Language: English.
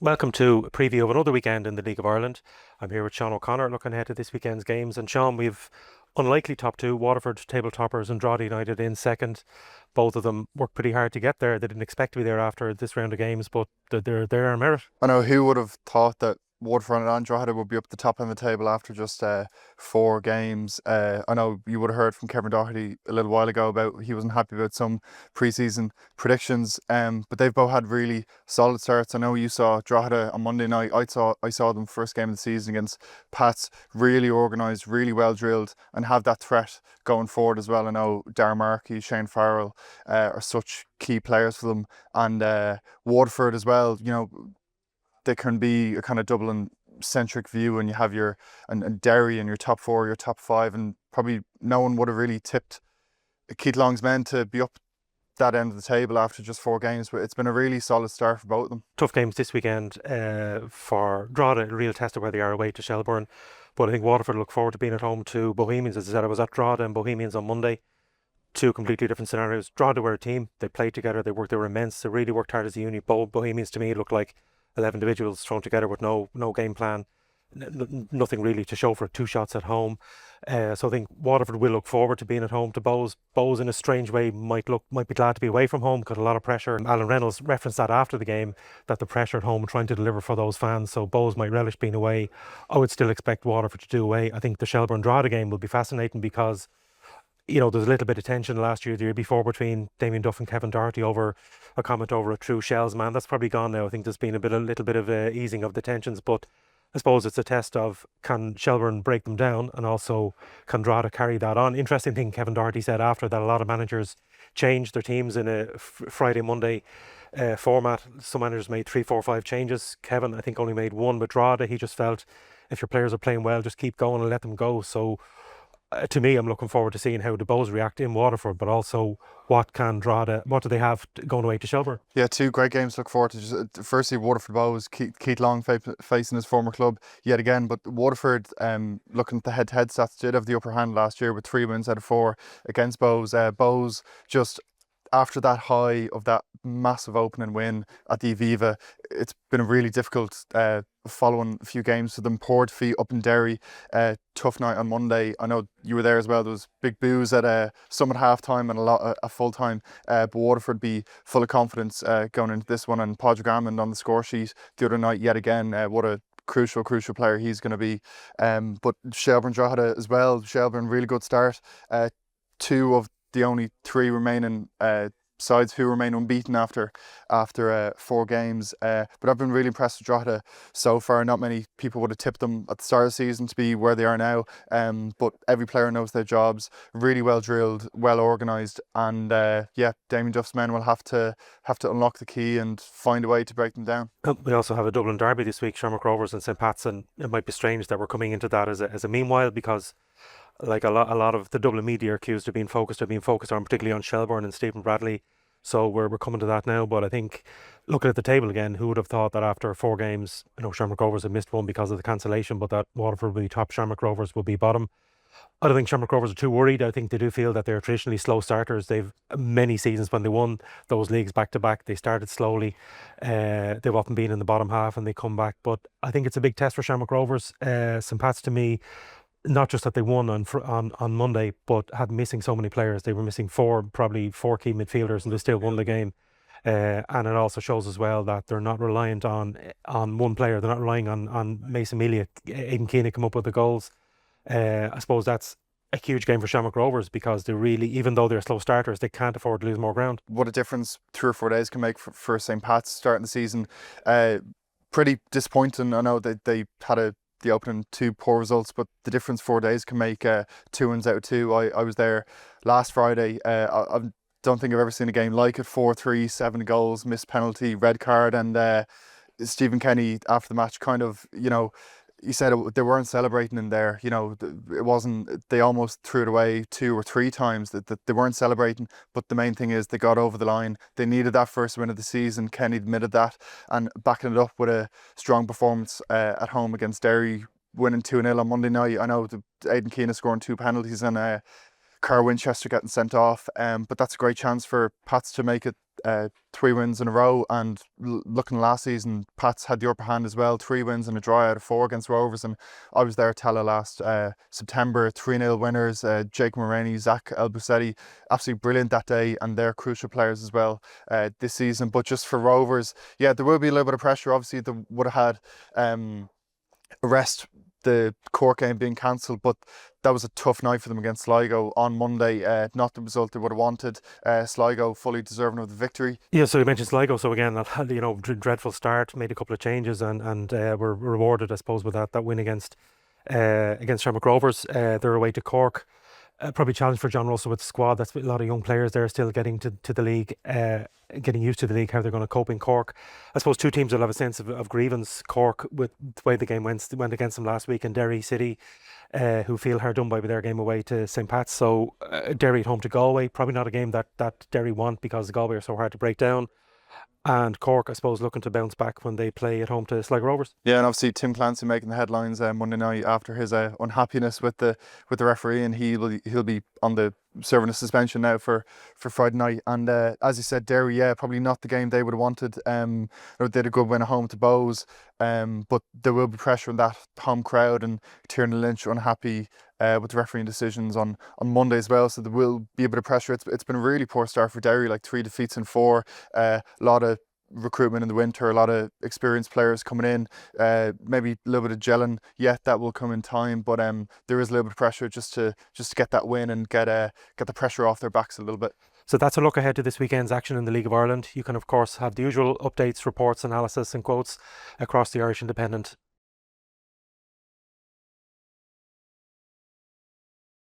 Welcome to a preview of another weekend in the League of Ireland. I'm here with Seán O'Connor looking ahead to this weekend's games. And Seán, we've unlikely top two, Waterford table toppers and Drogheda United in second. Both of them worked pretty hard to get there. They didn't expect to be there after this round of games, but they're there on merit. I know who would have thought that Waterford and Drogheda would be up the top end of the table after just 4 games. I know you would have heard from Kevin Doherty a little while ago about he wasn't happy about some pre-season predictions, but they've both had really solid starts. I know you saw Drogheda on Monday night. I saw them first game of the season against Pats, really organised, really well drilled, and have that threat going forward as well. I know Darren Markey, Shane Farrell are such key players for them, and Waterford as well. They can be a kind of Dublin centric view, and you have and Derry and your top four, your top five, and probably no one would have really tipped Keith Long's men to be up that end of the table after just 4 games. But it's been a really solid start for both of them. Tough games this weekend for Drogheda, a real test of where they are away to Shelbourne. But I think Waterford look forward to being at home to Bohemians. As I said, I was at Drogheda and Bohemians on Monday. Two completely different scenarios. Drogheda were a team. They played together. They were immense. They really worked hard as a unit. Bohemians to me looked like 11 individuals thrown together with no game plan, nothing really to show for it. 2 shots at home, so I think Waterford will look forward to being at home to Bows. Bows in a strange way might be glad to be away from home, got a lot of pressure. Alan Reynolds referenced that after the game, that the pressure at home trying to deliver for those fans, so Bows might relish being away. I would still expect Waterford to do away. I think the Shelbourne Drogheda game will be fascinating because there's a little bit of tension last year, the year before, between Damien Duff and Kevin Doherty over a comment over a true Shells man. That's probably gone now. I think there's been a little bit of easing of the tensions, but I suppose it's a test of, can Shelbourne break them down, and also can Drogheda carry that on. Interesting thing Kevin Doherty said after that, a lot of managers changed their teams in a Friday, Monday format. Some managers made 3, 4, 5 changes. Kevin, I think, only made one with Drogheda. He just felt if your players are playing well, just keep going and let them go. So to me, I'm looking forward to seeing how the Bows react in Waterford, but also what do they have going away to Shelbourne? Yeah, 2 great games to look forward to. Firstly, Waterford Bows, Keith Long facing his former club yet again. But Waterford, looking at the head-to-head stats, did have the upper hand last year with 3 wins out of 4 against Bows. Bows just after that high of that massive opening win at the Aviva, it's been a really difficult following a few games for them. Poor defeat up in Derry, tough night on Monday. I know you were there as well. There was big boos at some at half time and a lot at full time. But Waterford be full of confidence going into this one. And Padraig Hammond on the score sheet the other night yet again. What a crucial player he's going to be. But Shelbourne Drogheda as well. Shelbourne, really good start. 2 of the only 3 remaining sides who remain unbeaten after 4 games. But I've been really impressed with Drogheda so far. Not many people would have tipped them at the start of the season to be where they are now. But every player knows their jobs. Really well drilled, well organised, and Damien Duff's men will have to unlock the key and find a way to break them down. We also have a Dublin derby this week, Shamrock Rovers and St Pat's, and it might be strange that we're coming into that as a meanwhile, because like a lot of the Dublin media are accused of being focused on particularly on Shelbourne and Stephen Bradley. So we're coming to that now. But I think, looking at the table again, who would have thought that after 4 games, Shamrock Rovers had missed one because of the cancellation, but that Waterford will be top, Shamrock Rovers will be bottom. I don't think Shamrock Rovers are too worried. I think they do feel that they're traditionally slow starters. They've many seasons when they won those leagues back to back, they started slowly. They've often been in the bottom half and they come back. But I think it's a big test for Shamrock Rovers. St Pat's, to me, not just that they won on Monday, but had missing so many players. They were missing probably four key midfielders, and they still won the game. And it also shows as well that they're not reliant on one player. They're not relying on Mason Melia, Aidan Keane come up with the goals. I suppose that's a huge game for Shamrock Rovers, because they really, even though they're slow starters, they can't afford to lose more ground. What a difference 3 or 4 days can make for St Pat's starting the season. Pretty disappointing. I know that they had the opening 2 poor results, but the difference 4 days can make 2 wins out of 2. I was there last Friday. I don't think I've ever seen a game like it. 4-3, 7 goals, missed penalty, red card, and Stephen Kenny after the match kind of, he said they weren't celebrating in there. It wasn't. They almost threw it away 2 or 3 times. That they weren't celebrating. But the main thing is they got over the line. They needed that first win of the season. Kenny admitted that, and backing it up with a strong performance at home against Derry, winning 2-0 on Monday night. I know Aidan Keane scoring 2 penalties and Carl Winchester getting sent off. But that's a great chance for Pats to make it 3 wins in a row, and looking last season, Pats had the upper hand as well. 3 wins and a draw out of 4 against Rovers, and I was there at Tella last September. 3-0 winners. Jake Moraney, Zach Elbusetti, absolutely brilliant that day, and they're crucial players as well this season. But just for Rovers, yeah, there will be a little bit of pressure. Obviously, they would have had a rest, the Cork game being cancelled, but that was a tough night for them against Sligo on Monday. Not the result they would have wanted. Sligo fully deserving of the victory. Yeah, so you mentioned Sligo. So again, that had, dreadful start, made a couple of changes, and were rewarded, I suppose, with that win against Shamrock Rovers. They're away to Cork. Probably challenge for John Russell with the squad. That's a lot of young players there still getting to the league, getting used to the league, how they're going to cope in Cork. I suppose two teams will have a sense of grievance. Cork, with the way the game went against them last week, and Derry City, who feel hard done by with their game away to St. Pat's. So Derry at home to Galway, probably not a game that Derry want, because Galway are so hard to break down. And Cork, I suppose, looking to bounce back when they play at home to Sligo Rovers. Yeah, and obviously Tim Clancy making the headlines Monday night after his unhappiness with the referee, and he'll be on the serving a suspension now for Friday night. And as you said, Derry, yeah, probably not the game they would have wanted. They had a good win at home to Bows, but there will be pressure on that home crowd, and Tiernan Lynch unhappy with the refereeing decisions on Monday as well. So there will be a bit of pressure. It's been a really poor start for Derry, like 3 defeats in 4. A lot of recruitment in the winter, a lot of experienced players coming in, maybe a little bit of gelling yet. That will come in time, but there is a little bit of pressure just to get that win and get the pressure off their backs a little bit. So that's a look ahead to this weekend's action in the League of Ireland. You can of course have the usual updates, reports, analysis and quotes across the Irish Independent